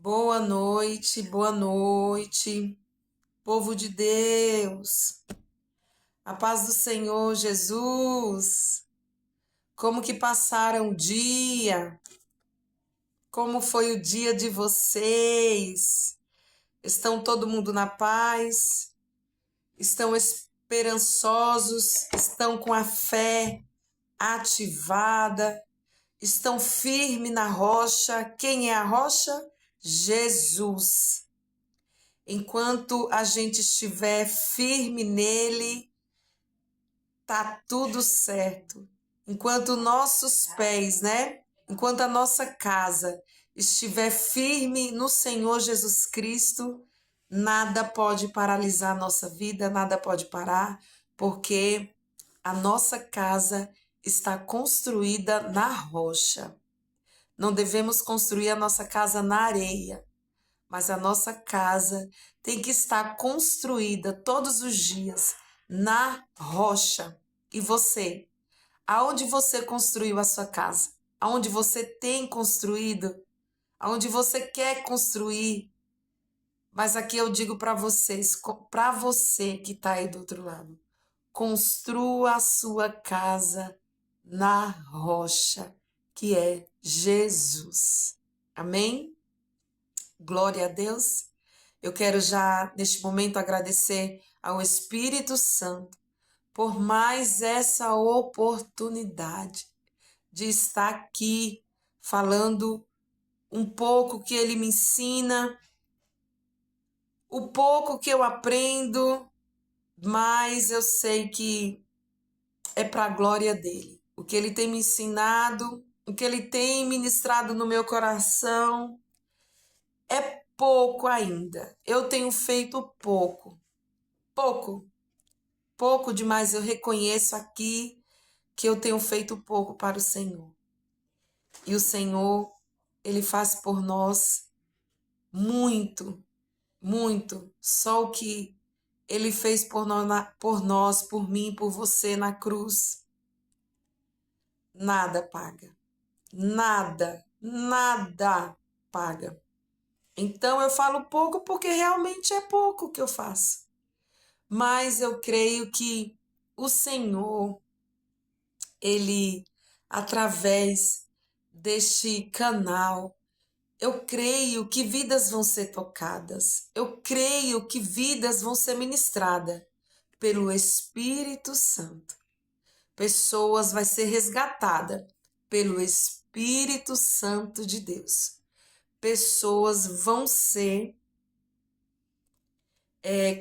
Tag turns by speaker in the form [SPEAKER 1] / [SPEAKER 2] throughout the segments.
[SPEAKER 1] Boa noite, povo de Deus, a paz do Senhor Jesus. Como que passaram o dia? Como foi o dia de vocês? Estão todo mundo na paz? Estão esperançosos? Estão com a fé ativada? Estão firmes na rocha? Quem é a rocha? Jesus. Enquanto a gente estiver firme nele, tá tudo certo. Enquanto nossos pés, Enquanto a nossa casa estiver firme no Senhor Jesus Cristo, nada pode paralisar a nossa vida, nada pode parar, porque a nossa casa está construída na rocha. Não devemos construir a nossa casa na areia, mas a nossa casa tem que estar construída todos os dias na rocha. E você? Aonde você construiu a sua casa? Aonde você tem construído? Aonde você quer construir? Mas aqui eu digo para vocês, para você que está aí do outro lado, construa a sua casa na rocha, que é Jesus. Amém? Glória a Deus. Eu quero já, neste momento, agradecer ao Espírito Santo por mais essa oportunidade de estar aqui falando um pouco que ele me ensina, o pouco que eu aprendo, mas eu sei que é para a glória dele. O que ele tem me ensinado, o que ele tem ministrado no meu coração é pouco ainda. Eu tenho feito pouco demais. Eu reconheço aqui que eu tenho feito pouco para o Senhor. E o Senhor, ele faz por nós muito, muito. Só o que ele fez por mim, por você na cruz, nada paga. Nada paga. Então eu falo pouco porque realmente é pouco que eu faço. Mas eu creio que o Senhor, ele, através deste canal, eu creio que vidas vão ser tocadas. Eu creio que vidas vão ser ministradas pelo Espírito Santo. Pessoas vão ser resgatadas pelo Espírito Santo de Deus. Pessoas vão ser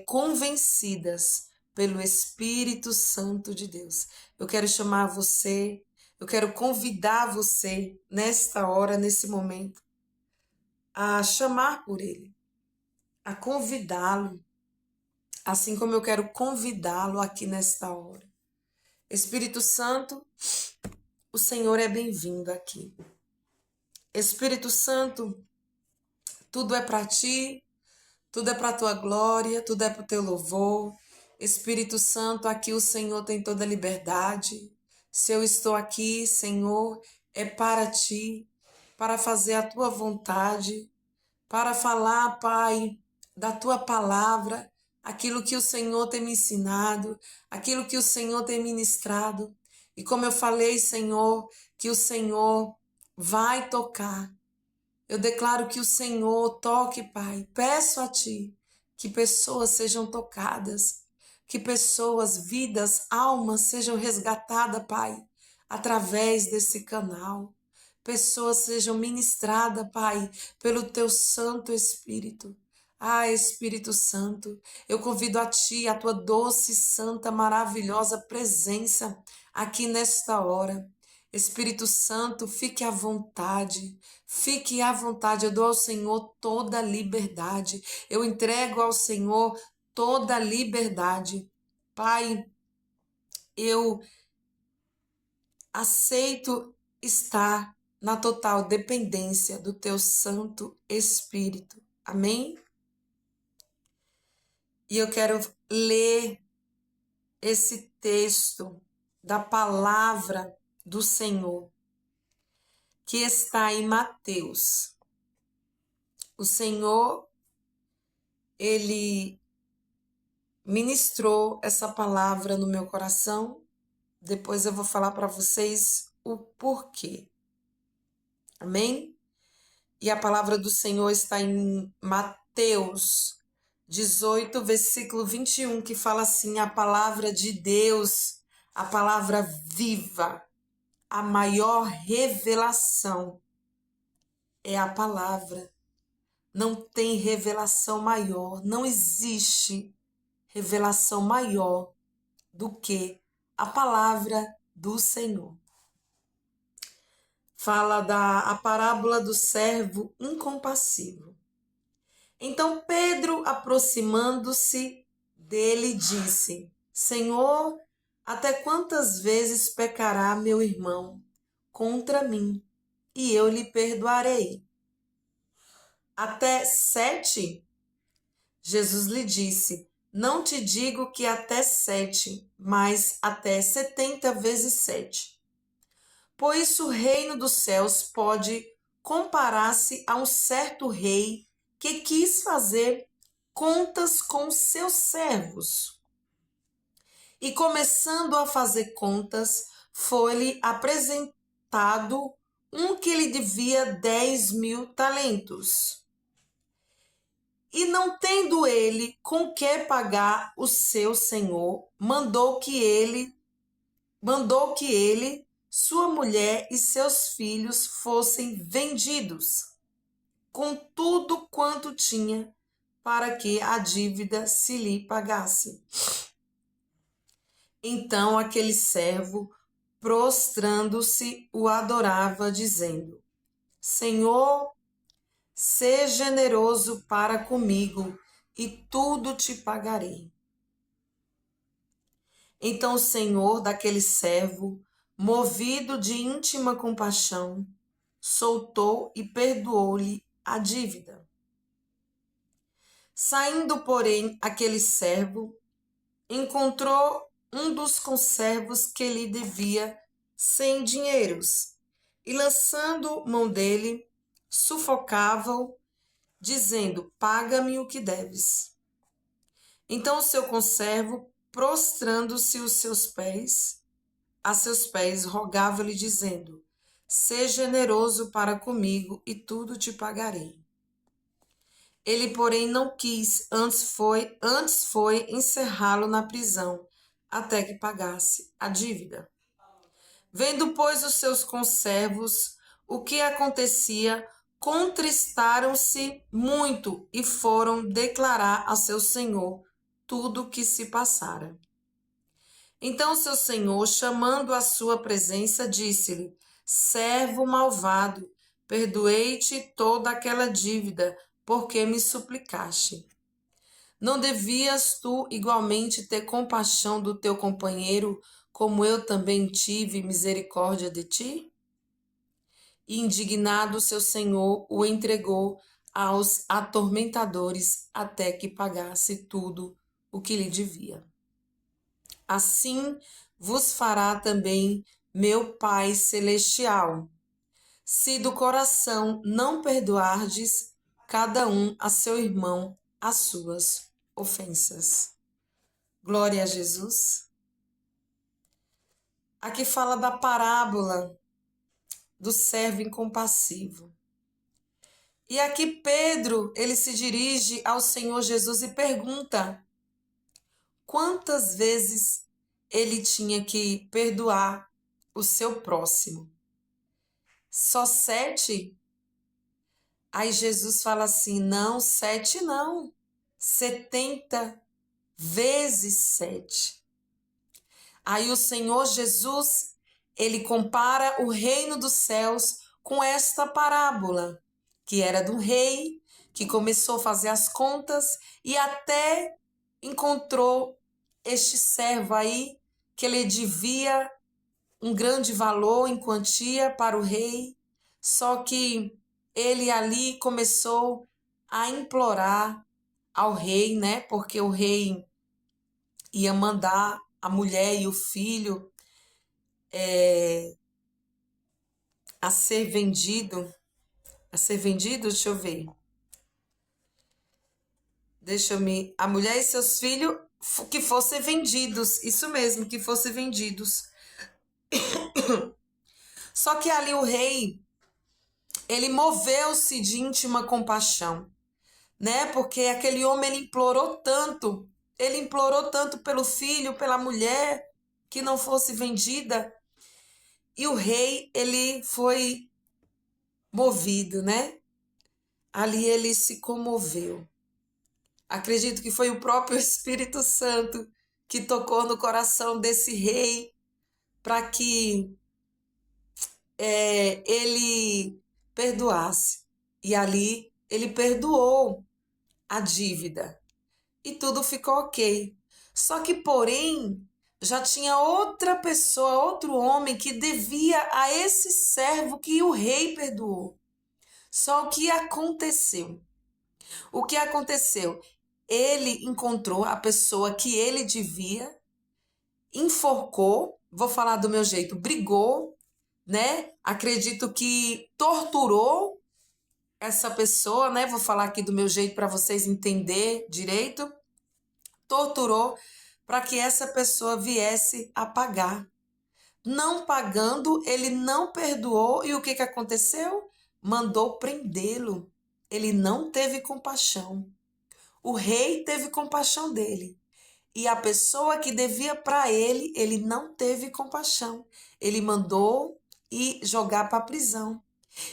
[SPEAKER 1] convencidas pelo Espírito Santo de Deus. Eu quero chamar você, eu quero convidar você nesta hora, nesse momento, a chamar por Ele, a convidá-lo, assim como eu quero convidá-lo aqui nesta hora. Espírito Santo, o Senhor é bem-vindo aqui. Espírito Santo, tudo é para ti, tudo é para a tua glória, tudo é para o teu louvor. Espírito Santo, aqui o Senhor tem toda a liberdade. Se eu estou aqui, Senhor, é para ti, para fazer a tua vontade, para falar, Pai, da tua palavra, aquilo que o Senhor tem me ensinado, aquilo que o Senhor tem ministrado. E como eu falei, Senhor, que o Senhor vai tocar. Eu declaro que o Senhor toque, Pai. Peço a Ti que pessoas sejam tocadas, que pessoas, vidas, almas sejam resgatadas, Pai, através desse canal. Pessoas sejam ministradas, Pai, pelo Teu Santo Espírito. Ah, Espírito Santo, eu convido a Ti, a Tua doce, santa, maravilhosa presença aqui nesta hora. Espírito Santo, fique à vontade, fique à vontade. Eu dou ao Senhor toda a liberdade, eu entrego ao Senhor toda a liberdade. Pai, eu aceito estar na total dependência do Teu Santo Espírito. Amém? E eu quero ler esse texto da palavra do Senhor, que está em Mateus, o Senhor, Ele ministrou essa palavra no meu coração. Depois eu vou falar para vocês o porquê. Amém? E a palavra do Senhor está em Mateus 18, versículo 21, que fala assim: a palavra de Deus, a palavra viva, a maior revelação é a palavra. Não tem revelação maior, não existe revelação maior do que a palavra do Senhor. Fala a parábola do servo incompassivo. Então Pedro, aproximando-se dele, disse: Senhor, até quantas vezes pecará meu irmão contra mim, e eu lhe perdoarei? Até 7? Jesus lhe disse: Não te digo que até 7, mas até 70 vezes 7. Pois o reino dos céus pode comparar-se a um certo rei que quis fazer contas com seus servos. E começando a fazer contas, foi-lhe apresentado um que lhe devia 10.000 talentos. E não tendo ele com que pagar o seu senhor, mandou que ele, sua mulher e seus filhos fossem vendidos, com tudo quanto tinha, para que a dívida se lhe pagasse. Então aquele servo, prostrando-se, o adorava, dizendo: Senhor, sê generoso para comigo, e tudo te pagarei. Então o senhor daquele servo, movido de íntima compaixão, soltou e perdoou-lhe a dívida. Saindo, porém, aquele servo, encontrou um dos conservos que lhe devia 100 dinheiros, e lançando mão dele, sufocava-o, dizendo: Paga-me o que deves. Então o seu conservo, prostrando-se a seus pés, rogava-lhe, dizendo: Seja generoso para comigo, e tudo te pagarei. Ele, porém, não quis, antes foi encerrá-lo na prisão, até que pagasse a dívida. Vendo, pois, os seus conservos o que acontecia, contristaram-se muito e foram declarar a seu senhor tudo o que se passara. Então seu senhor, chamando à sua presença, disse-lhe: Servo malvado, perdoei-te toda aquela dívida, porque me suplicaste. Não devias tu igualmente ter compaixão do teu companheiro, como eu também tive misericórdia de ti? E indignado seu senhor o entregou aos atormentadores até que pagasse tudo o que lhe devia. Assim vos fará também meu Pai Celestial, se do coração não perdoardes cada um a seu irmão as suas ofensas. Glória a Jesus. Aqui fala da parábola do servo incompassivo. E aqui Pedro, ele se dirige ao Senhor Jesus e pergunta quantas vezes ele tinha que perdoar o seu próximo. Só 7? Aí Jesus fala assim: não, 7 não, 70 vezes 7. Aí o Senhor Jesus, ele compara o reino dos céus com esta parábola, que era do rei, que começou a fazer as contas e até encontrou este servo aí, que ele devia um grande valor em quantia para o rei, só que ele ali começou a implorar ao rei, né? Porque o rei ia mandar a mulher e o filho a ser vendido, deixa eu ver. A mulher e seus filhos que fossem vendidos. Isso mesmo, que fossem vendidos. Só que ali o rei, ele moveu-se de íntima compaixão, né? Porque aquele homem ele implorou tanto pelo filho, pela mulher, que não fosse vendida. E o rei, ele foi movido, né? Ali ele se comoveu. Acredito que foi o próprio Espírito Santo que tocou no coração desse rei para que ele perdoasse. E ali ele perdoou a dívida e tudo ficou ok. Só que, porém, já tinha outra pessoa, outro homem que devia a esse servo que o rei perdoou. Só o que aconteceu? O que aconteceu? Ele encontrou a pessoa que ele devia, enforcou, vou falar do meu jeito, brigou, né? Acredito que torturou essa pessoa, né? Vou falar aqui do meu jeito para vocês entenderem direito. Torturou para que essa pessoa viesse a pagar. Não pagando, ele não perdoou e o que aconteceu? Mandou prendê-lo. Ele não teve compaixão. O rei teve compaixão dele. E a pessoa que devia para ele, ele não teve compaixão. Ele mandou ir jogar para a prisão.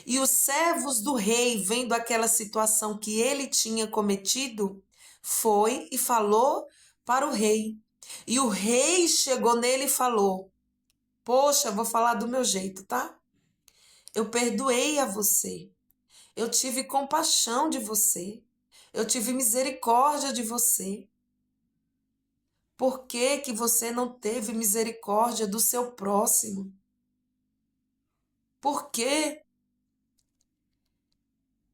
[SPEAKER 1] E os servos do rei, vendo aquela situação que ele tinha cometido, foi e falou para o rei. E o rei chegou nele e falou: Poxa, vou falar do meu jeito, tá? Eu perdoei a você. Eu tive compaixão de você. Eu tive misericórdia de você. Por que que você não teve misericórdia do seu próximo? Por que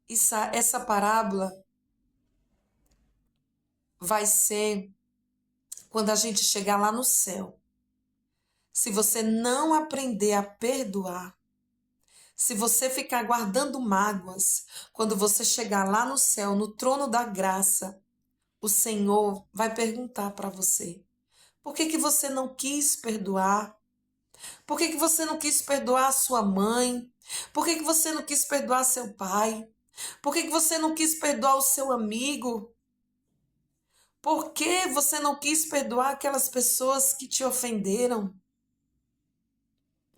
[SPEAKER 1] essa parábola vai ser quando a gente chegar lá no céu? Se você não aprender a perdoar, se você ficar guardando mágoas, quando você chegar lá no céu, no trono da graça, o Senhor vai perguntar para você: por que que você não quis perdoar? Por que que você não quis perdoar a sua mãe? Por que que você não quis perdoar seu pai? Por que que você não quis perdoar o seu amigo? Por que você não quis perdoar aquelas pessoas que te ofenderam?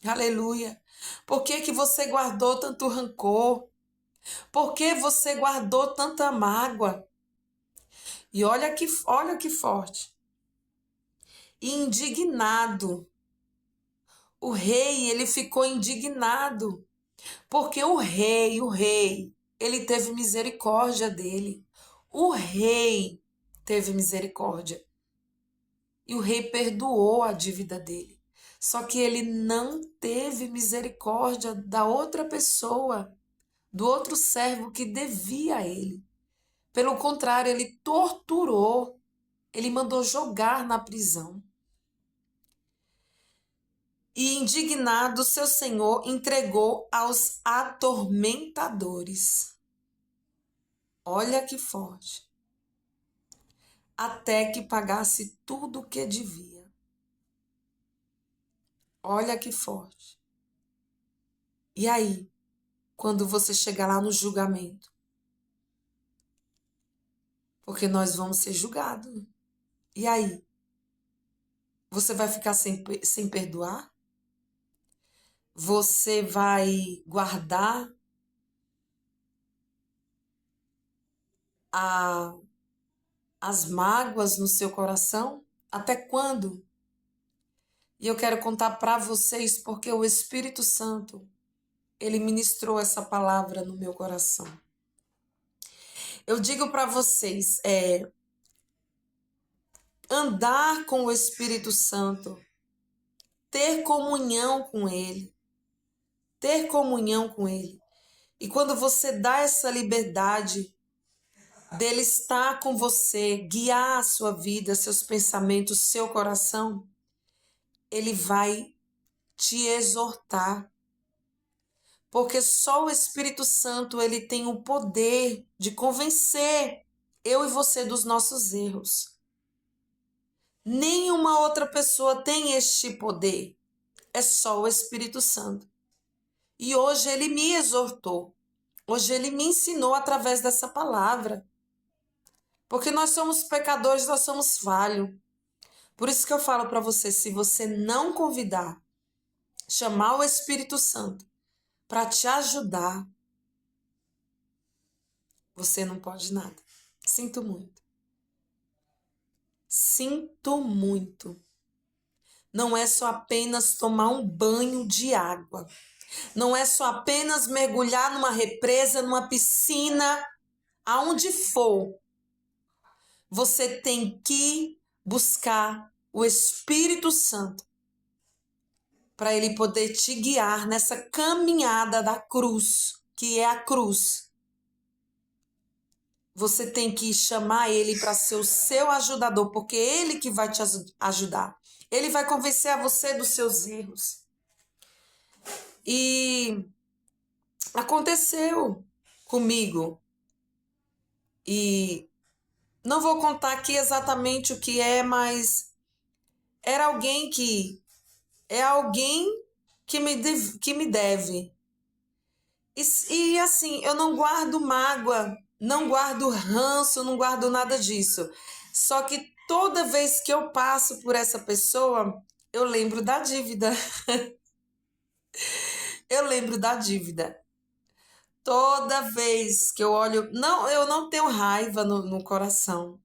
[SPEAKER 1] Aleluia. Por que que você guardou tanto rancor? Por que você guardou tanta mágoa? E olha que forte. E indignado. O rei, ele ficou indignado, porque o rei, ele teve misericórdia dele. O rei teve misericórdia. E o rei perdoou a dívida dele. Só que ele não teve misericórdia da outra pessoa, do outro servo que devia a ele. Pelo contrário, ele torturou, ele mandou jogar na prisão. E indignado, seu senhor entregou aos atormentadores. Olha que forte. Até que pagasse tudo o que devia. Olha que forte. E aí, quando você chegar lá no julgamento? Porque nós vamos ser julgados. E aí? Você vai ficar sem perdoar? Você vai guardar as mágoas no seu coração? Até quando? E eu quero contar para vocês porque o Espírito Santo, ele ministrou essa palavra no meu coração. Eu digo para vocês, andar com o Espírito Santo, ter comunhão com ele, ter comunhão com ele. E quando você dá essa liberdade dele estar com você, guiar a sua vida, seus pensamentos, seu coração, ele vai te exortar. Porque só o Espírito Santo ele tem o poder de convencer eu e você dos nossos erros. Nenhuma outra pessoa tem este poder. É só o Espírito Santo. E hoje ele me exortou. Hoje ele me ensinou através dessa palavra. Porque nós somos pecadores, nós somos falhos. Por isso que eu falo para você, se você não convidar, chamar o Espírito Santo para te ajudar, você não pode nada. Sinto muito. Sinto muito. Não é só apenas tomar um banho de água. Não é só apenas mergulhar numa represa, numa piscina, aonde for. Você tem que buscar o Espírito Santo para ele poder te guiar nessa caminhada da cruz, que é a cruz. Você tem que chamar ele para ser o seu ajudador, porque é ele que vai te ajudar. Ele vai convencer a você dos seus erros. E aconteceu comigo. E não vou contar aqui exatamente o que é, mas era alguém que é alguém que me deve. E assim, eu não guardo mágoa, não guardo ranço, não guardo nada disso. Só que toda vez que eu passo por essa pessoa, eu lembro da dívida. Eu lembro da dívida. Toda vez que eu olho. Não, eu não tenho raiva no coração.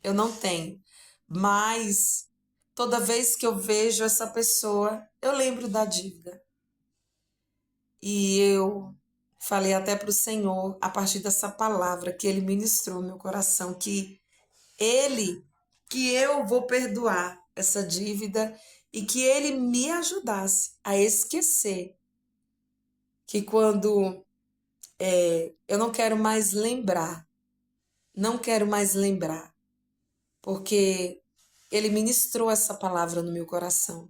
[SPEAKER 1] Eu não tenho. Mas toda vez que eu vejo essa pessoa, eu lembro da dívida. E eu falei até para o Senhor, a partir dessa palavra que Ele ministrou no meu coração, que eu vou perdoar essa dívida e que Ele me ajudasse a esquecer que quando eu não quero mais lembrar, porque Ele ministrou essa palavra no meu coração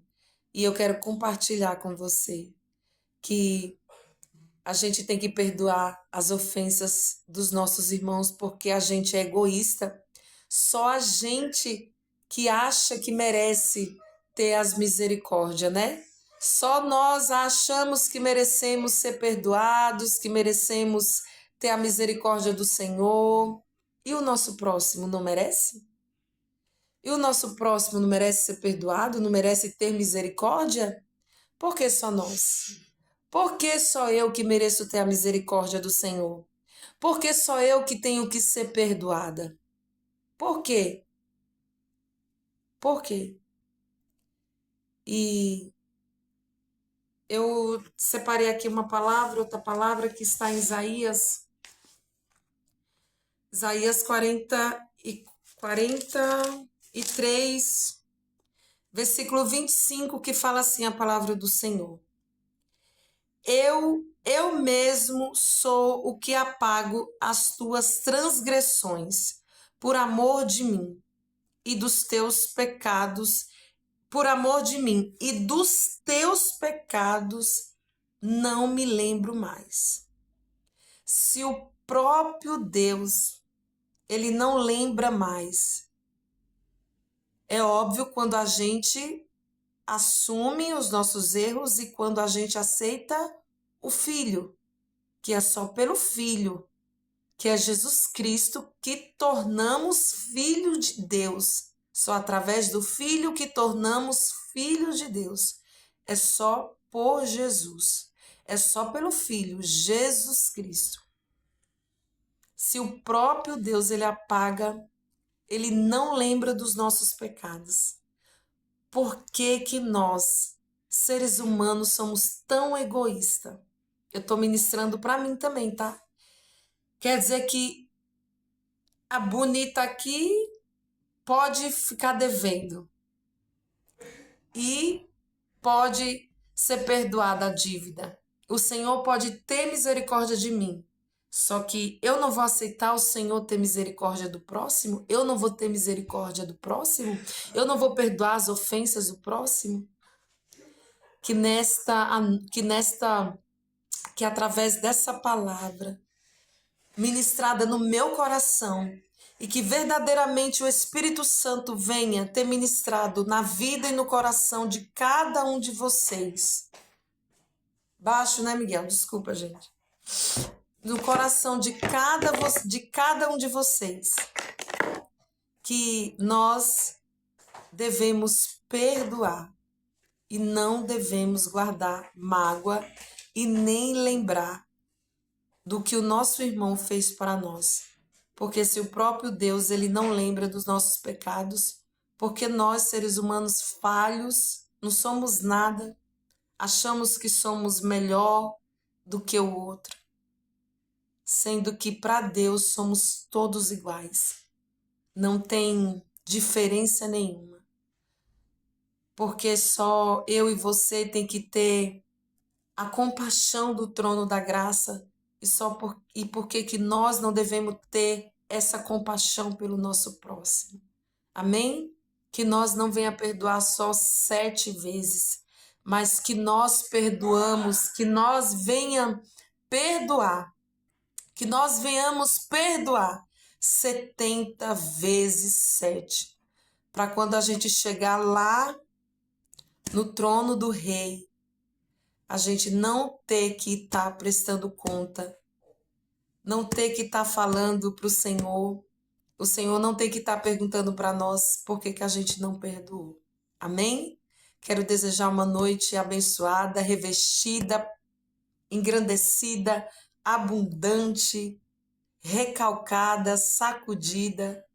[SPEAKER 1] e eu quero compartilhar com você que a gente tem que perdoar as ofensas dos nossos irmãos porque a gente é egoísta. Só a gente que acha que merece ter as misericórdias, né? Só nós achamos que merecemos ser perdoados, que merecemos ter a misericórdia do Senhor. E o nosso próximo não merece? E o nosso próximo não merece ser perdoado, não merece ter misericórdia? Por que só nós? Por que só eu que mereço ter a misericórdia do Senhor? Por que só eu que tenho que ser perdoada? Por quê? Por quê? E eu separei aqui uma palavra, outra palavra que está em Isaías 43, versículo 25, que fala assim a palavra do Senhor. Eu mesmo sou o que apago as tuas transgressões por amor de mim e dos teus pecados, por amor de mim e dos teus pecados não me lembro mais. Se o próprio Deus, ele não lembra mais, é óbvio quando a gente assume os nossos erros e quando a gente aceita o Filho, que é só pelo Filho, que é Jesus Cristo, que tornamos filhos de Deus. Só através do Filho que tornamos filhos de Deus. É só por Jesus. É só pelo Filho, Jesus Cristo. Se o próprio Deus, ele apaga, ele não lembra dos nossos pecados. Por que que nós, seres humanos, somos tão egoístas? Eu estou ministrando para mim também, tá? Quer dizer que a bonita aqui pode ficar devendo e pode ser perdoada a dívida. O Senhor pode ter misericórdia de mim. Só que eu não vou aceitar o Senhor ter misericórdia do próximo? Eu não vou ter misericórdia do próximo? Eu não vou perdoar as ofensas do próximo? Que através dessa palavra ministrada no meu coração, e que verdadeiramente o Espírito Santo venha ter ministrado na vida e no coração de cada um de vocês. Baixo, né, Miguel? Desculpa, gente. No coração de cada um de vocês, que nós devemos perdoar e não devemos guardar mágoa e nem lembrar do que o nosso irmão fez para nós. Porque se o próprio Deus ele não lembra dos nossos pecados, porque nós, seres humanos falhos, não somos nada, achamos que somos melhor do que o outro, sendo que para Deus somos todos iguais. Não tem diferença nenhuma. Porque só eu e você tem que ter a compaixão do trono da graça e por que nós não devemos ter essa compaixão pelo nosso próximo. Amém? Que nós não venha perdoar só 7 vezes, mas que nós perdoamos, que nós venhamos perdoar 70 vezes 7. Para quando a gente chegar lá no trono do rei, a gente não ter que estar prestando conta, não ter que estar falando para o Senhor não ter que estar perguntando para nós por que a gente não perdoou. Amém? Quero desejar uma noite abençoada, revestida, engrandecida, abundante, recalcada, sacudida,